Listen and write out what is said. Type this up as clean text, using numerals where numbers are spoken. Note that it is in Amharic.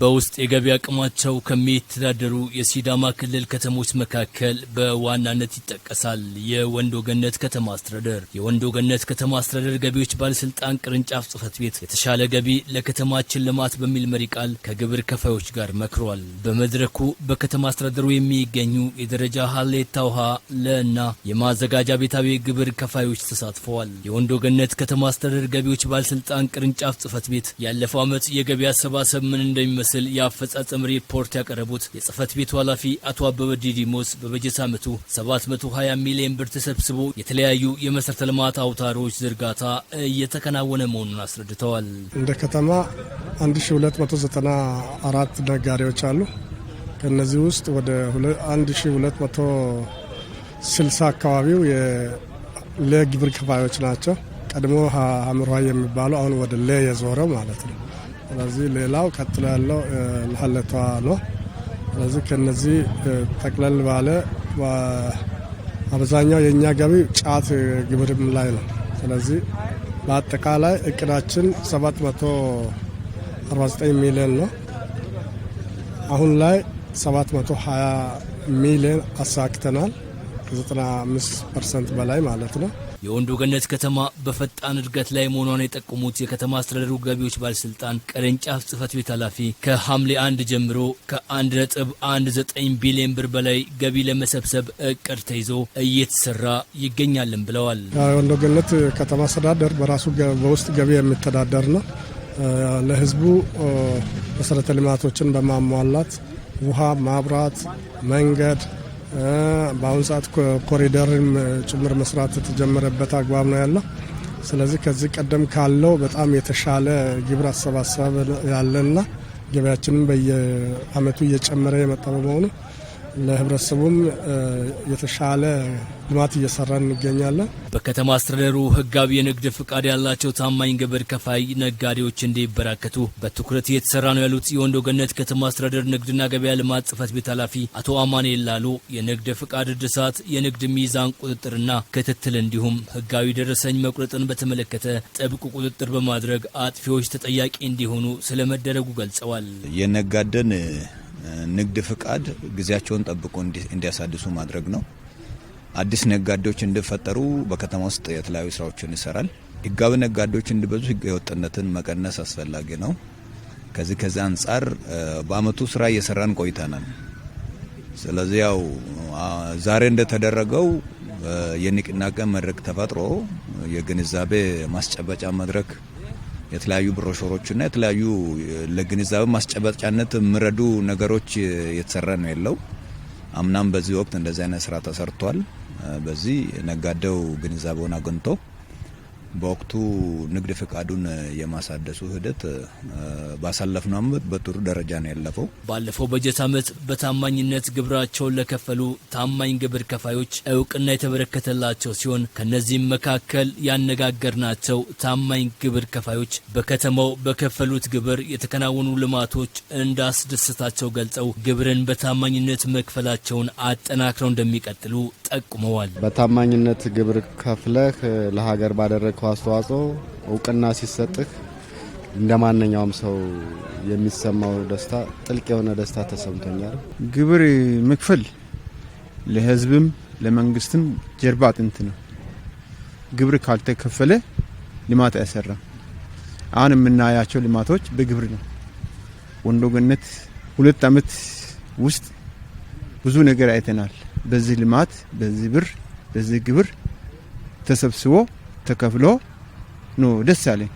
በውስጥ የገቢ አቅማቸው ከሚተዳደሩ የሲዳማ ክልል ከተሞች መካከል በዋናነት ይጠቀሳል የወንዶ ገነት ከተማ አስተዳደር። የወንዶ ገነት ከተማ አስተዳደር ገቢዎች ባለስልጣን ቅርንጫፍ ጽሕፈት ቤት የተሻለ ገቢ ለከተማችን ልማት በሚል መሪ ቃል ከግብር ከፋዮች ጋር መክሯል። በመድረኩ በከተማ አስተዳደሩ የሚገኙ የደረጃ ሀሌታ ውሃ ለና የማዘጋጃ ቤታዊ ግብር ከፋዮች ተሳትፈዋል። የወንዶ ገነት ከተማ አስተዳደር ገቢዎች ባለስልጣን ቅርንጫፍ ጽሕፈት ቤት ያለፈው ዓመት የገቢ አሰባሰብ ምን እንደሚመስል የአፈጻጸም ሪፖርት ያቀረቡት የጽሕፈት ቤቱ ኃላፊ አቶ አበበ ዲዲሞስ በበጀት ዓመቱ 720 ሚሊዮን ብር ተሰብስቦ የተለያዩ የመሰረተ ልማት አውታሮች ዝርጋታ እየተከናወነ መሆኑን አስረድተዋል። እንደ ከተማ 1294 ነጋዴዎች አሉ። ከነዚህ ውስጥ ወደ 1260 አካባቢው ለግብር ከፋዮች ናቸው። ቀድሞ ሀምሯ የሚባለው አሁን ወደ የዞረው ማለት ነው። ስለዚህ ሌላው ቀጥሎ ያለው ለሐለቷ ነው። ስለዚህ ከነዚህ ጠቅለል ባለ አብዛኛው የኛ ገቢ ጫት ግብርም ላይ ነው። ስለዚህ በአጠቃላይ እቅዳችን 749 ሚሊዮን ነው። አሁን ላይ 720 ሚሊዮን አሳክተናል። 95% በላይ ማለት ነው። የወንዶ ገነት ከተማ በፈጣን እድገት ላይ መሆኗን የጠቆሙት የከተማ አስተዳደሩ ገቢዎች ባለስልጣን ቅርንጫፍ ጽሕፈት ቤት ኃላፊ ከሐምሌ 1 ጀምሮ ከ1.19 ቢሊዮን ብር በላይ ገቢ ለመሰብሰብ እቅድ ተይዞ እየተሰራ ይገኛልን ብለዋል። የወንዶ ገነት ከተማ አስተዳደር በራሱ በውስጥ ገቢ የሚተዳደር ነው። ለህዝቡ መሰረተ ልማቶችን በማሟላት ውሃ፣ ማብራት፣ መንገድ በአሁን ሰዓት ኮሪደርም ጭምር መስራት የተጀመረበት አግባብ ነው ያለው። ስለዚህ ከዚህ ቀደም ካለው በጣም የተሻለ ግብር አሰባሰብ ያለና ገበያችንም በየአመቱ እየጨመረ የመጣ በመሆኑ ለህብረተሰቡም የተሻለ ልማት እየሰራን እንገኛለን። በከተማ አስተዳደሩ ህጋዊ የንግድ ፍቃድ ያላቸው ታማኝ ግብር ከፋይ ነጋዴዎች እንዲበራከቱ በትኩረት እየተሰራ ነው ያሉት የወንዶ ገነት ከተማ አስተዳደር ንግድና ገበያ ልማት ጽሕፈት ቤት ኃላፊ አቶ አማኑኤል ላሉ የንግድ ፍቃድ እድሳት፣ የንግድ ሚዛን ቁጥጥርና ክትትል እንዲሁም ህጋዊ ደረሰኝ መቁረጥን በተመለከተ ጥብቅ ቁጥጥር በማድረግ አጥፊዎች ተጠያቂ እንዲሆኑ ስለመደረጉ ገልጸዋል። የነጋዴን ንግድ ፍቃድ ጊዜያቸውን ጠብቆ እንዲያሳድሱ ማድረግ ነው። አዲስ ነጋዴዎች እንዲፈጠሩ በከተማ ውስጥ የተለያዩ ስራዎችን ይሰራል። ህጋዊ ነጋዴዎች እንዲበዙ ህገ ወጥነትን መቀነስ አስፈላጊ ነው። ከዚህ አንጻር በአመቱ ስራ እየሰራን ቆይተናል። ስለዚህ ያው ዛሬ እንደተደረገው የንቅናቄ መድረክ ተፈጥሮ የግንዛቤ ማስጨበጫ መድረክ የተለያዩ ብሮሾሮችና የተለያዩ ለግንዛቤ ማስጨበጫነት ምረዱ ነገሮች የተሰራ ነው ያለው። አምናም በዚህ ወቅት እንደዚህ አይነት ስራ ተሰርቷል። በዚህ ነጋዴው ግንዛቤውን አግኝቶ በወቅቱ ንግድ ፍቃዱን የማሳደሱ ሂደት ባሳለፍነው ዓመት በጥሩ ደረጃ ነው ያለፈው። ባለፈው በጀት ዓመት በታማኝነት ግብራቸውን ለከፈሉ ታማኝ ግብር ከፋዮች እውቅና የተበረከተላቸው ሲሆን ከነዚህም መካከል ያነጋገርናቸው ታማኝ ግብር ከፋዮች በከተማው በከፈሉት ግብር የተከናወኑ ልማቶች እንዳስደሰታቸው ገልጸው ግብርን በታማኝነት መክፈላቸውን አጠናክረው እንደሚቀጥሉ ጠቁመዋል። በታማኝነት ግብር ከፍለህ ለሀገር ባደረግ አስተዋጽኦ እውቅና ሲሰጥህ እንደማንኛውም ሰው የሚሰማው ደስታ ጥልቅ የሆነ ደስታ ተሰምቶኛል። ግብር መክፈል ለህዝብም ለመንግስትም ጀርባ አጥንት ነው። ግብር ካልተከፈለ ልማት አይሰራም። አሁን የምናያቸው ልማቶች በግብር ነው። ወንዶ ገነት 2 ዓመት ውስጥ ብዙ ነገር አይተናል። በዚህ ልማት፣ በዚህ ብር፣ በዚህ ግብር ተሰብስቦ ተከፍሎ ነው ደስ ያለኝ።